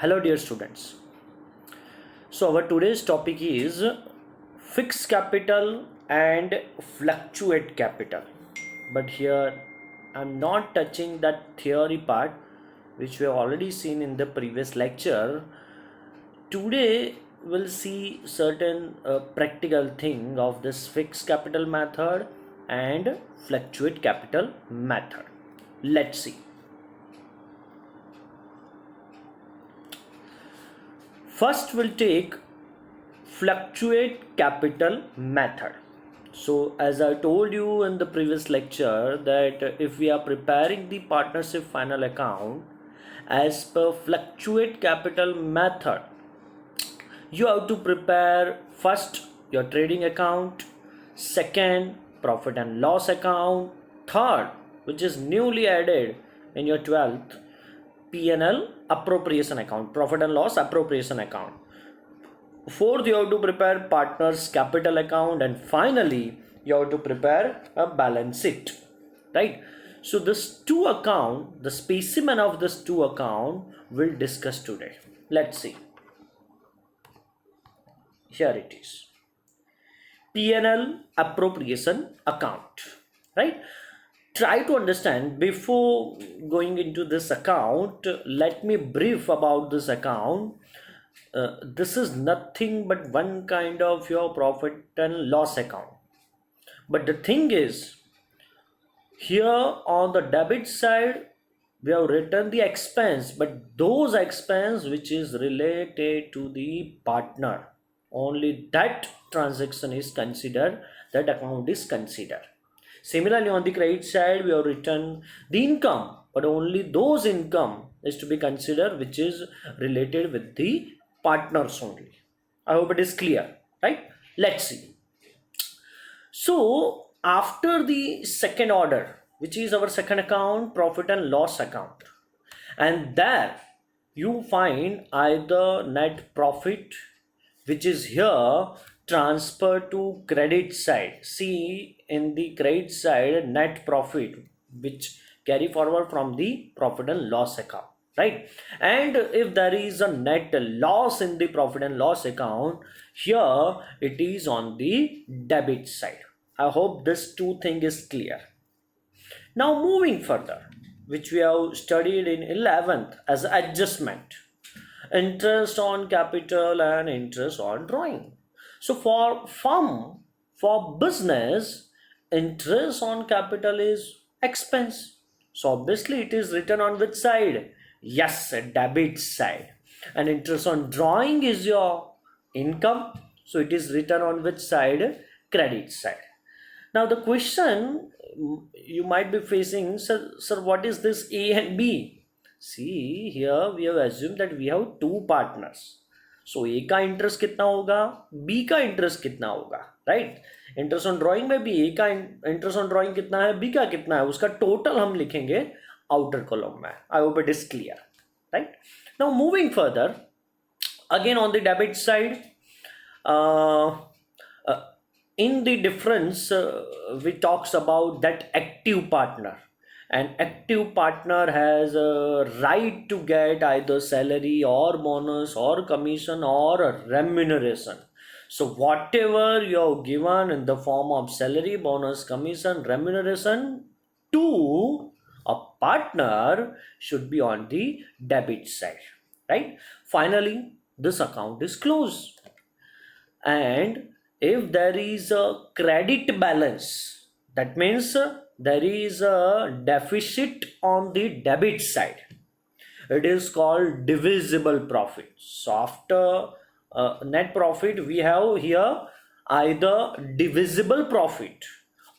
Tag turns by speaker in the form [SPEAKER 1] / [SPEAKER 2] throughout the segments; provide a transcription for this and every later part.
[SPEAKER 1] Hello, dear students. So, our today's topic is fixed capital and fluctuate capital. But here, I'm not touching that theory part which we have already seen in the previous lecture. Today, we'll see certain practical thing of this fixed capital method and fluctuate capital method. Let's see. First, we'll take fluctuate capital method. So as I told you in the previous lecture that if we are preparing the partnership final account as per fluctuate capital method, you have to prepare first your trading account, second profit and loss account, third, which is newly added in your 12th, P&L appropriation account, profit and loss appropriation account. Fourth, you have to prepare partners capital account, and finally you have to prepare a balance sheet, right? So this two account, the specimen of this two account we'll discuss today. Let's see. Here it is. P&L appropriation account, right? Try to understand before going into this account. Let me brief about this account. This is nothing but one kind of your profit and loss account. But the thing is, here on the debit side, we have written the expense, but those expense which is related to the partner, only that transaction is considered, that account is considered. Similarly, on the credit side, we have written the income, but only those income is to be considered which is related with the partners only. I hope it is clear, right? Let's see. So after the second order, which is our second account, profit and loss account, and there you find either net profit, which is here transferred to credit side. See, in the credit side, net profit which carry forward from the profit and loss account, right? And if there is a net loss in the profit and loss account, here it is on the debit side. I hope this two thing is clear. Now moving further, which we have studied in 11th as adjustment, interest on capital and interest on drawing. So for firm, for business, interest on capital is expense. So obviously it is written on which side? Yes, debit side. And interest on drawing is your income. So it is written on which side? Credit side. Now the question you might be facing, sir, what is this A and B? See, here we have assumed that we have two partners. So A का interest कितना होगा, B का interest कितना होगा, right? Interest on drawing में भी A का interest on drawing कितना है, B का कितना है, उसका टोटल हम लिखेंगे आउटर कॉलम में. आई hope it is clear, right? Now moving further, again on the debit side, in the difference we talks about that active partner. An active partner has a right to get either salary or bonus or commission or remuneration. So whatever you have given in the form of salary, bonus, commission, remuneration to a partner should be on the debit side, right? Finally, this account is closed. And if there is a credit balance, that means there is a deficit on the debit side. It is called divisible profit. So after net profit, we have here either divisible profit,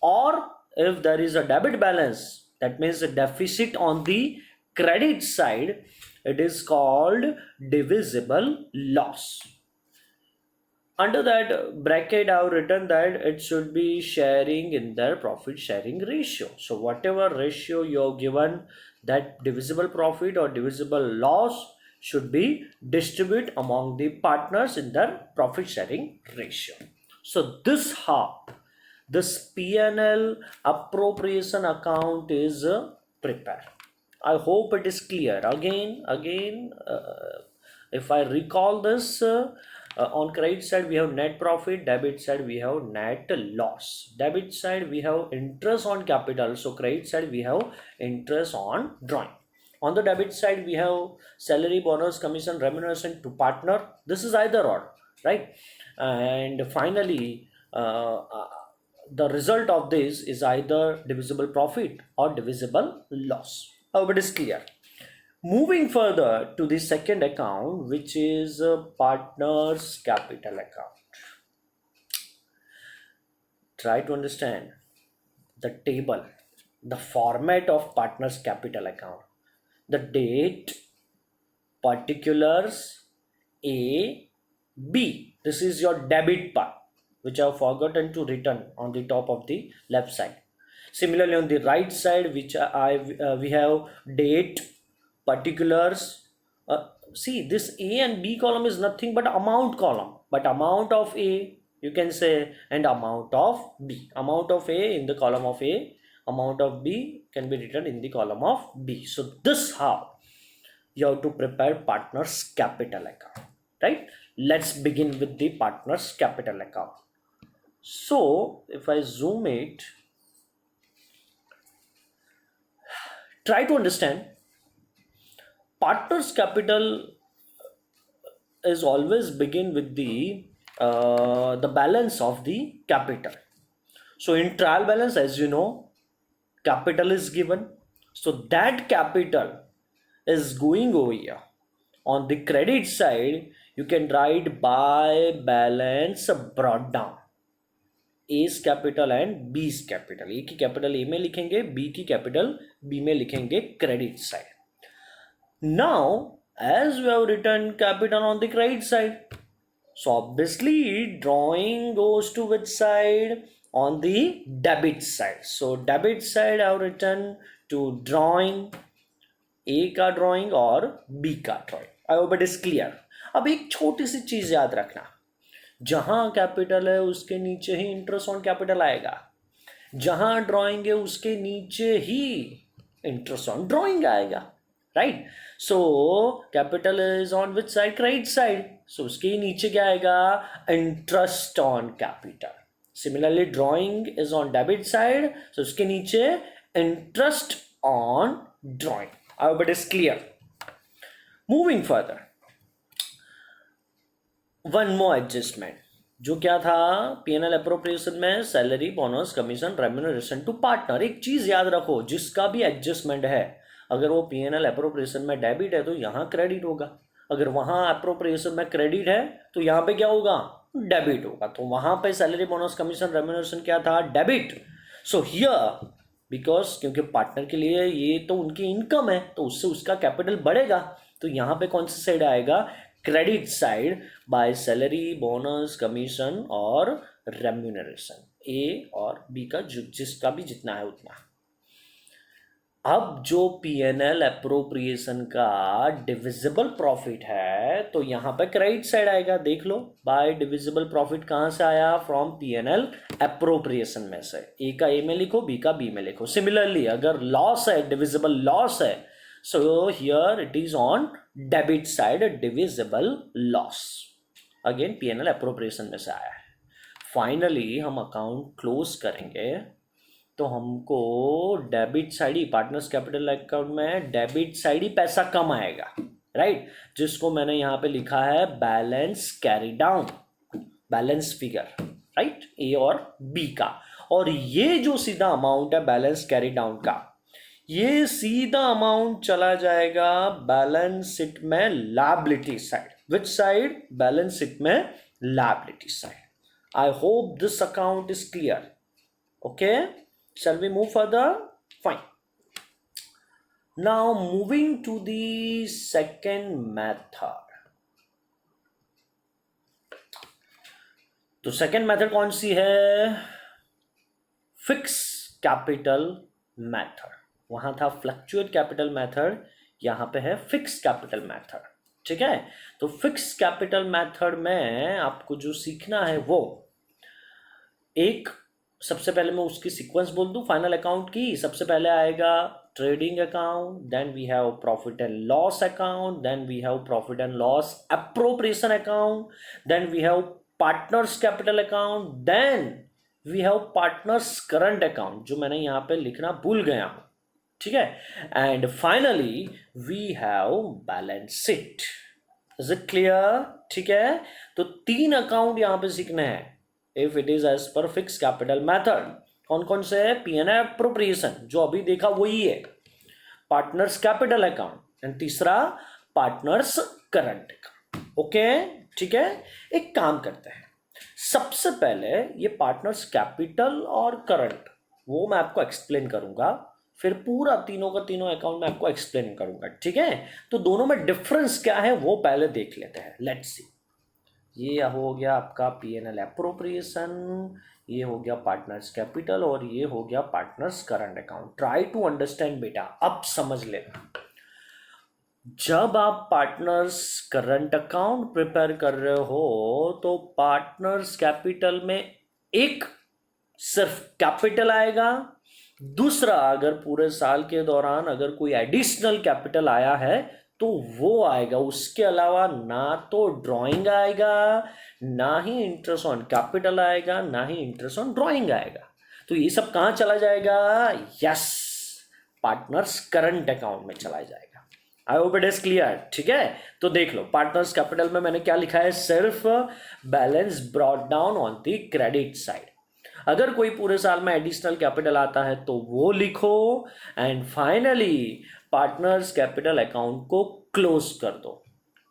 [SPEAKER 1] or if there is a debit balance, that means a deficit on the credit side, it is called divisible loss. Under that bracket, I have written that it should be sharing in their profit sharing ratio. So whatever ratio you have given, that divisible profit or divisible loss should be distributed among the partners in their profit sharing ratio. So this how this P&L appropriation account is prepared. I hope it is clear. Again, if I recall this, on credit side we have net profit, debit side we have net loss. Debit side we have interest on capital, so credit side we have interest on drawing. On the debit side we have salary, bonus, commission, remuneration to partner. This is either or, right? And finally, the result of this is either divisible profit or divisible loss. I hope it is clear. Moving further to the second account, which is partner's capital account. Try to understand the table, the format of partner's capital account. The date, particulars, A, B. This is your debit part, which I have forgotten to written on the top of the left side. Similarly, on the right side, which we have date, particulars. See, this A and B column is nothing but amount column, but amount of A you can say, and amount of B. Amount of A in the column of A, amount of B can be written in the column of B. So this how you have to prepare partner's capital account, right? Let's begin with the partner's capital account. So if I zoom it, try to understand, partner's capital is always begin with the balance of the capital. So in trial balance, as you know, capital is given, so that capital is going over here. On the credit side, you can write by balance brought down, A's capital and B's capital. A की capital A में लिखेंगे, B की capital B में लिखेंगे credit side. Now, as we have written capital on the credit side, so obviously drawing goes to which side? On the debit side. So debit side I have written to drawing, A का drawing और B का drawing. I hope it is clear. अब एक छोटी सी चीज याद रखना, जहां कैपिटल है उसके नीचे ही इंटरेस्ट ऑन कैपिटल आएगा, जहां ड्राइंग है उसके नीचे ही इंटरेस्ट ऑन ड्राइंग आएगा, right? So capital is on which side? Credit side, so उसके नीचे क्या आएगा? Interest on capital. Similarly drawing is on debit side, so उसके नीचे interest on drawing. I hope it is clear. Moving further, one more adjustment, जो क्या था P&L appropriation में? Salary, bonus, commission, remuneration to partner. एक चीज याद रखो, जिसका भी एडजस्टमेंट है, अगर वो P&L अप्रोप्रिएशन में डेबिट है तो यहाँ क्रेडिट होगा, अगर वहाँ अप्रोप्रिएशन में क्रेडिट है तो यहाँ पे क्या होगा? डेबिट होगा. तो वहाँ पे सैलरी, बोनस, कमीशन, रेम्यूनरेशन क्या था? डेबिट. सो हियर बिकॉज क्योंकि पार्टनर के लिए ये तो उनकी इनकम है, तो उससे उसका कैपिटल बढ़ेगा, तो यहाँ पे कौन सा साइड आएगा? Credit side by salary, bonus, commission और रेम्यूनरेशन. ए और बी का जिसका भी जितना है उतना. अब जो P&L अप्रोप्रिएशन का डिविजिबल प्रॉफिट है, तो यहाँ पे क्रेडिट साइड आएगा. देख लो, बाय डिविजिबल प्रॉफिट कहाँ से आया? फ्रॉम P&L अप्रोप्रिएशन में से. ए का ए में लिखो, बी का बी में लिखो. सिमिलरली अगर लॉस है, डिविजिबल लॉस है, so here it is on debit side, divisible loss. Again P&L appropriation में से आया है. फाइनली हम अकाउंट क्लोज करेंगे तो हमको डेबिट साइड ही, पार्टनर्स कैपिटल अकाउंट में डेबिट साइड ही पैसा कम आएगा, राइट? जिसको मैंने यहाँ पे लिखा है balance carry down, balance figure, right? A और बी का. और ये जो सीधा अमाउंट है बैलेंस कैरी डाउन का, ये सीधा अमाउंट चला जाएगा बैलेंस शीट में liability side. Which side? Balance sheet में liability side. I hope this account is clear. Okay, shall we move further? Fine. Now moving to the second method. तो second method कौन सी है? Fix capital method. वहां था fluctuate capital method, यहां पे है fix capital method. ठीक है, तो फिक्स कैपिटल मेथड में आपको जो सीखना है वो, एक सबसे पहले मैं उसकी सीक्वेंस बोल दूं फाइनल अकाउंट की. सबसे पहले आएगा trading account, then we have profit and loss account, then we have profit and loss appropriation account, then we have partners capital account, then we have partners current account, जो मैंने यहाँ पे लिखना भूल गया हूँ, ठीक है, and finally we have balance sheet. Is it clear? ठीक है, तो 3 अकाउंट यहाँ पे सीखने हैं if it is as per fixed capital method. कौन कौन से है? P&L appropriation जो अभी देखा वही है, पार्टनर्स कैपिटल अकाउंट एंड तीसरा पार्टनर्स करंट अकाउंट. ओके, ठीक है, एक काम करते हैं, सबसे पहले ये पार्टनर्स कैपिटल और करंट वो मैं आपको एक्सप्लेन करूंगा, फिर पूरा तीनों का तीनों अकाउंट मैं आपको एक्सप्लेन करूंगा, ठीक है. तो दोनों में डिफरेंस क्या है वो पहले देख लेते हैं. लेट्स सी, ये हो गया आपका P&L एप्रोप्रिएशन, ये हो गया पार्टनर्स कैपिटल और ये हो गया partners current account. Try to understand बेटा, अब समझ लेना. जब आप पार्टनर्स करंट अकाउंट प्रिपेयर कर रहे हो तो पार्टनर्स कैपिटल में एक सिर्फ कैपिटल आएगा, दूसरा अगर पूरे साल के दौरान अगर कोई एडिशनल कैपिटल आया है तो वो आएगा. उसके अलावा ना तो ड्राइंग आएगा, ना ही इंटरेस्ट ऑन कैपिटल आएगा, ना ही इंटरेस्ट ऑन ड्राइंग आएगा. तो ये सब कहाँ चला जाएगा? यस, पार्टनर्स करंट अकाउंट में चला जाएगा. I hope it is clear. ठीक है, तो देख लो पार्टनर्स कैपिटल में मैंने क्या लिखा है, सिर्फ balance brought down on the credit side. अगर कोई पूरे साल में एडिशनल कैपिटल आता है तो वो लिखो, and finally partners capital account को क्लोज कर दो.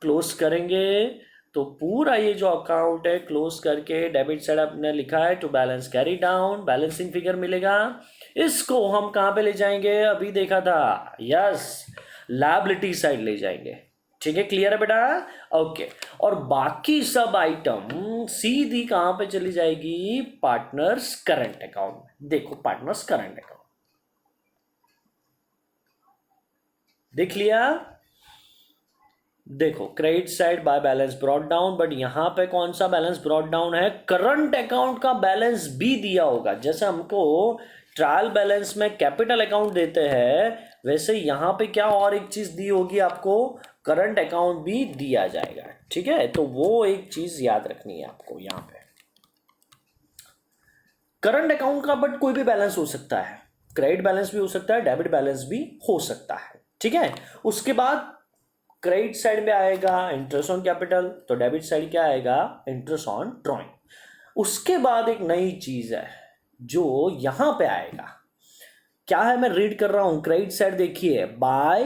[SPEAKER 1] क्लोज करेंगे तो पूरा ये जो अकाउंट है क्लोज करके डेबिट साइड आपने लिखा है to balance carry down, balancing figure मिलेगा. इसको हम कहाँ पे ले जाएंगे? अभी देखा था, यस, लायबिलिटी साइड ले जाएंगे. ठीक है, क्लियर है बेटा? ओके, और बाकी सब आइटम सीधी कहां पे चली जाएगी? पार्टनर्स करंट अकाउंट में. देखो पार्टनर्स करंट अकाउंट देख लिया. देखो credit side by balance brought down, but यहां पे कौन सा बैलेंस ब्रॉट डाउन है? करंट अकाउंट का बैलेंस भी दिया होगा. जैसे हमको ट्रायल बैलेंस में कैपिटल अकाउंट देते हैं, वैसे यहां पे क्या और एक चीज दी होगी आपको, करंट अकाउंट भी दिया जाएगा. ठीक है, तो वो एक चीज याद रखनी है आपको यहां पे. करंट अकाउंट का बट कोई भी बैलेंस हो सकता है, क्रेडिट बैलेंस भी हो सकता है, डेबिट बैलेंस भी हो सकता है. ठीक है, उसके बाद क्रेडिट साइड में आएगा इंटरेस्ट ऑन कैपिटल, तो डेबिट साइड क्या आएगा? Interest on drawing. उसके बाद एक नई चीज है जो यहां पे आएगा, क्या है मैं रीड कर रहा हूं, क्रेडिट साइड देखिए, bye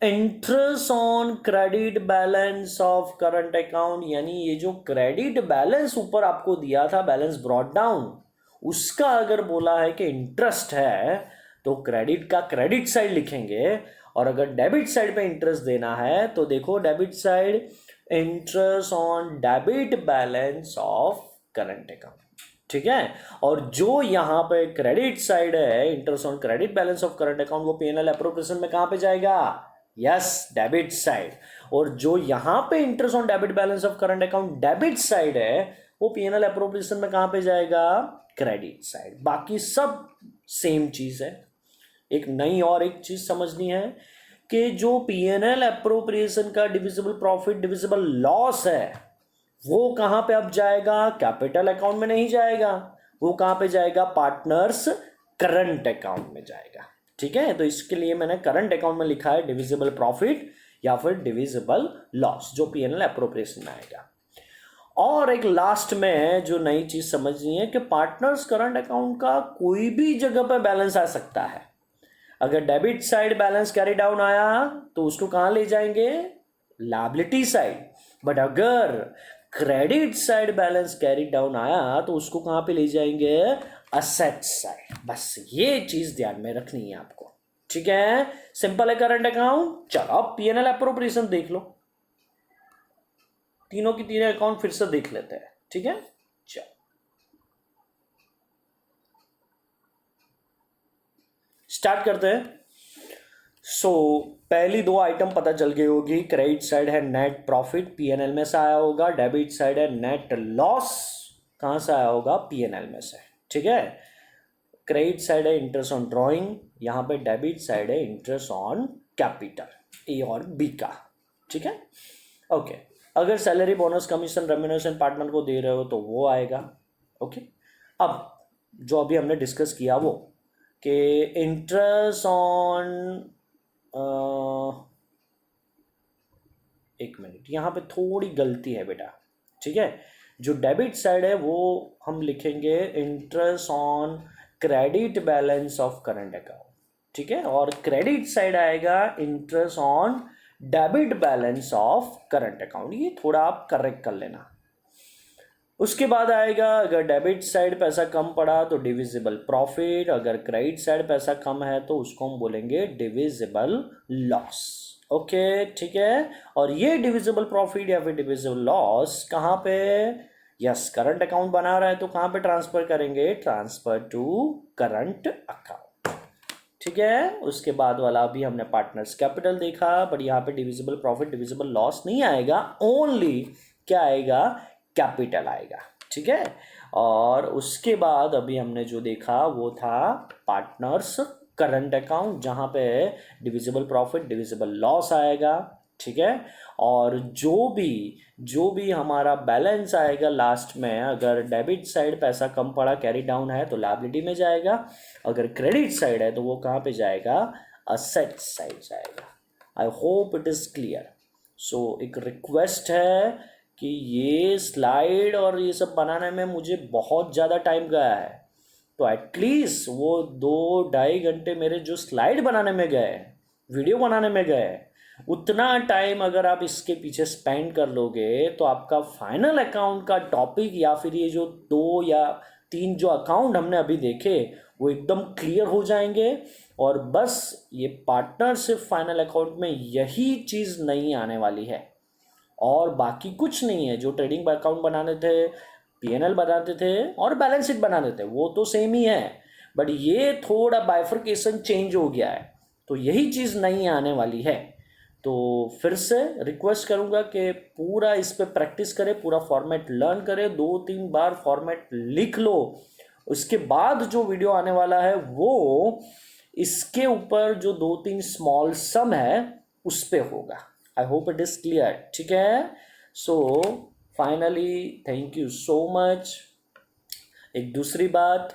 [SPEAKER 1] interest on credit balance of current account. यानी ये जो क्रेडिट बैलेंस ऊपर आपको दिया था, बैलेंस ब्रॉट डाउन, उसका अगर बोला है कि इंटरेस्ट है तो क्रेडिट का क्रेडिट साइड लिखेंगे, और अगर डेबिट साइड पे इंटरेस्ट देना है तो देखो debit side interest on debit balance of current account. ठीक है, और जो यहां पे क्रेडिट साइड है, interest on credit balance of current account, वो P&L एप्रोप्रिएशन में कहां पे जाएगा? Yes, debit side. और जो यहां पे interest on debit balance of current account debit side है, वो P&L एप्रोप्रिएशन में कहां पे जाएगा? Credit side. बाकी सब सेम चीज है. एक नई और एक चीज समझनी है कि जो P&L एप्रोप्रिएशन का डिविजिबल प्रॉफिट डिविजिबल लॉस है, वो कहां पे अब जाएगा? कैपिटल अकाउंट में नहीं जाएगा, वो कहां पे जाएगा? पार्टनर्स करंट अकाउंट में जाएगा. ठीक है, तो इसके लिए मैंने करंट अकाउंट में लिखा है डिविजिबल प्रॉफिट या फिर डिविजिबल लॉस, जो P&L एप्रोप्रिएशन में आएगा. और एक लास्ट में जो नई चीज समझनी है कि पार्टनर्स करंट अकाउंट का कोई भी जगह पर बैलेंस आ सकता है. अगर debit side balance carry down आया तो उसको कहां ले जाएंगे? Liability side. बट अगर credit side balance carry down आया तो उसको कहां पे ले जाएंगे? Asset side. बस ये चीज ध्यान में रखनी है आपको. ठीक है, सिंपल है करंट अकाउंट. चलो अब P&L एप्रोप्रिएशन देख लो, तीनों की तीनों अकाउंट फिर से देख लेते हैं. ठीक है, चलो स्टार्ट करते हैं. सो पहली दो आइटम पता चल गई होगी. क्रेडिट साइड है नेट प्रॉफिट, P&L में से आया होगा. डेबिट साइड है नेट लॉस, कहां से आया होगा? P&L में से. ठीक है, क्रेडिट साइड है इंटरेस्ट ऑन ड्रॉइंग, यहाँ पे डेबिट साइड है इंटरेस्ट ऑन कैपिटल, ए और बी का, ठीक है। ओके, अगर salary bonus commission remuneration partner को दे रहे हो तो वो आएगा। ओके, अब जो अभी हमने डिस्कस किया वो कि इंटरेस्ट ऑन, एक मिनट, यहाँ पे थोड़ी गलती है बेटा, ठीक है। जो डेबिट साइड है वो हम लिखेंगे interest on credit balance of current account, ठीक है, और क्रेडिट साइड आएगा interest on debit balance of current account. ये थोड़ा आप करेक्ट कर लेना। उसके बाद आएगा, अगर डेबिट साइड पैसा कम पड़ा तो डिविजिबल प्रॉफिट, अगर क्रेडिट साइड पैसा कम है तो उसको हम बोलेंगे डिविजिबल लॉस। ओके, ठीक है। और ये डिविजिबल प्रॉफिट या फिर डिविजिबल लॉस कहाँ पे, यस, करंट अकाउंट बना रहा है तो कहाँ पे ट्रांसफर करेंगे, ट्रांसफर टू करंट अकाउंट, ठीक है। उसके बाद वाला अभी हमने पार्टनर्स कैपिटल देखा, बट यहाँ पे डिविजिबल प्रॉफिट डिविजिबल लॉस नहीं आएगा, ओनली क्या आएगा, कैपिटल आएगा, ठीक है। और उसके बाद अभी हमने जो देखा वो था पार्टनर्स करंट अकाउंट, जहाँ पे डिविजिबल प्रॉफिट डिविजिबल लॉस आएगा, ठीक है। और जो भी हमारा बैलेंस आएगा लास्ट में, अगर डेबिट साइड पैसा कम पड़ा कैरी डाउन है तो लायबिलिटी में जाएगा, अगर क्रेडिट साइड है तो वो कहाँ पे जाएगा, असेट साइड जाएगा। I hope it is clear. So एक रिक्वेस्ट है कि ये स्लाइड और ये सब बनाने में मुझे बहुत ज़्यादा टाइम गया है, तो एटलीस्ट वो 2-2.5 घंटे मेरे जो स्लाइड बनाने में गए, वीडियो बनाने में गए, उतना टाइम अगर आप इसके पीछे स्पेंड कर लोगे तो आपका फाइनल अकाउंट का टॉपिक या फिर ये जो 2 या 3 जो अकाउंट हमने अभी देखे वो एकदम क्लियर हो जाएंगे। और बस ये पार्टनरशिप फाइनल अकाउंट में यही चीज़ नहीं आने वाली है, और बाकी कुछ नहीं है। जो ट्रेडिंग अकाउंट बनाने थे, पीएनएल बनाते थे और बैलेंस शीट बनाते थे, वो तो सेम ही है, बट ये थोड़ा बाइफर्केशन चेंज हो गया है, तो यही चीज़ नहीं आने वाली है। तो फिर से रिक्वेस्ट करूँगा कि पूरा इस पर प्रैक्टिस करें, पूरा फॉर्मेट लर्न करें, 2-3 बार फॉर्मेट लिख लो। उसके बाद जो वीडियो आने वाला है वो इसके ऊपर जो 2-3 स्मॉल सम है उस पर होगा। आई होप इट इज़ क्लियर, ठीक है। So finally thank you so much. एक दूसरी बात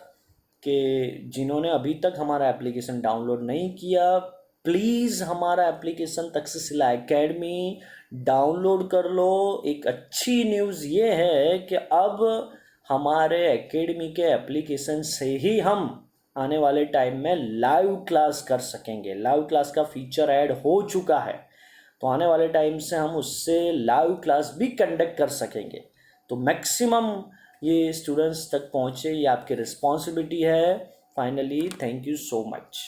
[SPEAKER 1] कि जिन्होंने अभी तक हमारा एप्लीकेशन डाउनलोड नहीं किया, प्लीज़ हमारा एप्लीकेशन तक्षशिला एकेडमी डाउनलोड कर लो। एक अच्छी न्यूज़ ये है कि अब हमारे एकेडमी के एप्लीकेशन से ही हम आने वाले टाइम में लाइव क्लास कर सकेंगे। लाइव क्लास का फीचर ऐड हो चुका है, तो आने वाले टाइम से हम उससे लाइव क्लास भी कंडक्ट कर सकेंगे। तो मैक्सिमम ये स्टूडेंट्स तक पहुँचे, ये आपकी रिस्पॉन्सिबिलिटी है। Finally thank you so much.